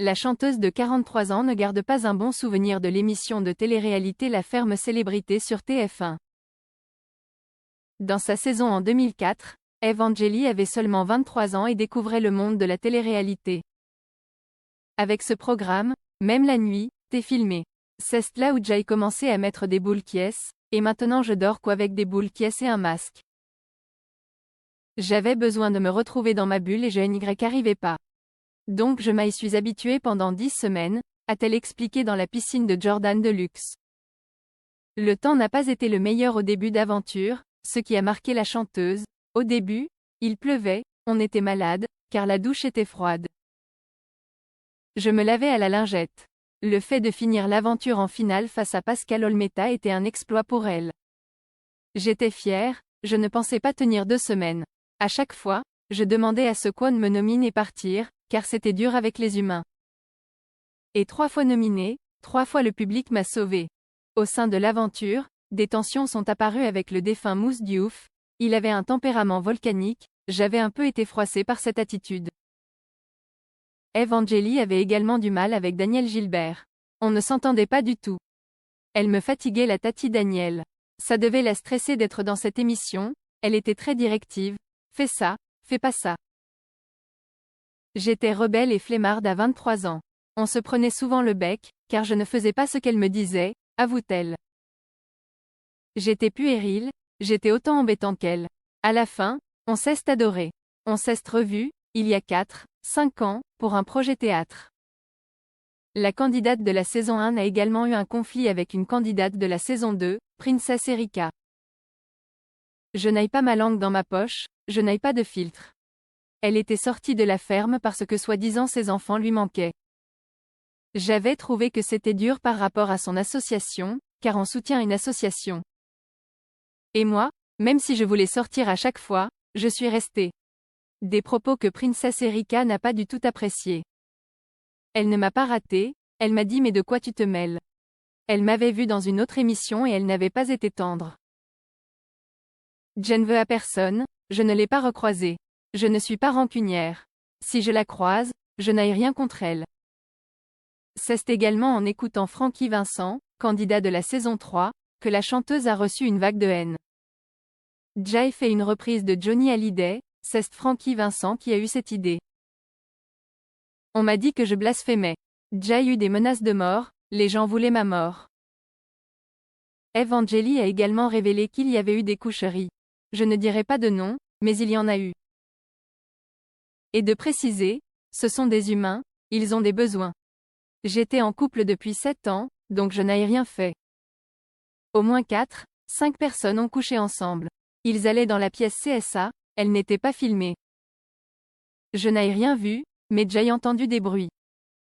La chanteuse de 43 ans ne garde pas un bon souvenir de l'émission de télé-réalité La Ferme Célébrité sur TF1. Dans sa saison en 2004, Evangélie avait seulement 23 ans et découvrait le monde de la télé-réalité. Avec ce programme, même la nuit, t'es filmé. C'est là où j'ai commencé à mettre des boules quies, et maintenant je dors qu'avec des boules quies et un masque. J'avais besoin de me retrouver dans ma bulle et je n'y arrivais pas. Donc je m'y suis habituée pendant 10 semaines, a-t-elle expliqué dans la piscine de Jordan Deluxe. Le temps n'a pas été le meilleur au début d'aventure, ce qui a marqué la chanteuse. Au début, il pleuvait, on était malade, car la douche était froide. Je me lavais à la lingette. Le fait de finir l'aventure en finale face à Pascal Olmeta était un exploit pour elle. J'étais fière, je ne pensais pas tenir 2 semaines. À chaque fois, je demandais à ce qu'on me nomine et partir, car c'était dur avec les humains. Et 3 fois nominé, 3 fois le public m'a sauvé. Au sein de l'aventure, des tensions sont apparues avec le défunt Mousse Diouf. Il avait un tempérament volcanique, j'avais un peu été froissée par cette attitude. Evangélie avait également du mal avec Daniel Gilbert. On ne s'entendait pas du tout. Elle me fatiguait la Tati Daniel. Ça devait la stresser d'être dans cette émission, elle était très directive. Fais ça, fais pas ça. J'étais rebelle et flemmarde à 23 ans. On se prenait souvent le bec, car je ne faisais pas ce qu'elle me disait, avoue-t-elle. J'étais puérile, j'étais autant embêtante qu'elle. À la fin, on s'est adoré. On s'est revu, il y a 4, 5 ans, pour un projet théâtre. La candidate de la saison 1 a également eu un conflit avec une candidate de la saison 2, Princess Erika. Je n'aille pas ma langue dans ma poche, je n'aille pas de filtre. Elle était sortie de la ferme parce que soi-disant ses enfants lui manquaient. J'avais trouvé que c'était dur par rapport à son association, car on soutient une association. Et moi, même si je voulais sortir à chaque fois, je suis restée. Des propos que Princess Erika n'a pas du tout appréciés. Elle ne m'a pas raté, elle m'a dit mais de quoi tu te mêles? Elle m'avait vue dans une autre émission et elle n'avait pas été tendre. Je ne veux à personne, je ne l'ai pas recroisée. Je ne suis pas rancunière. Si je la croise, je n'ai rien contre elle. C'est également en écoutant Francky Vincent, candidat de la saison 3, que la chanteuse a reçu une vague de haine. Jay fait une reprise de Johnny Hallyday, c'est Francky Vincent qui a eu cette idée. On m'a dit que je blasphémais. Jay eut des menaces de mort, les gens voulaient ma mort. Evangélie a également révélé qu'il y avait eu des coucheries. Je ne dirai pas de nom, mais il y en a eu. Et de préciser, ce sont des humains, ils ont des besoins. J'étais en couple depuis 7 ans, donc je n'ai rien fait. Au moins 4, 5 personnes ont couché ensemble. Ils allaient dans la pièce CSA, elle n'était pas filmée. Je n'ai rien vu, mais j'ai entendu des bruits.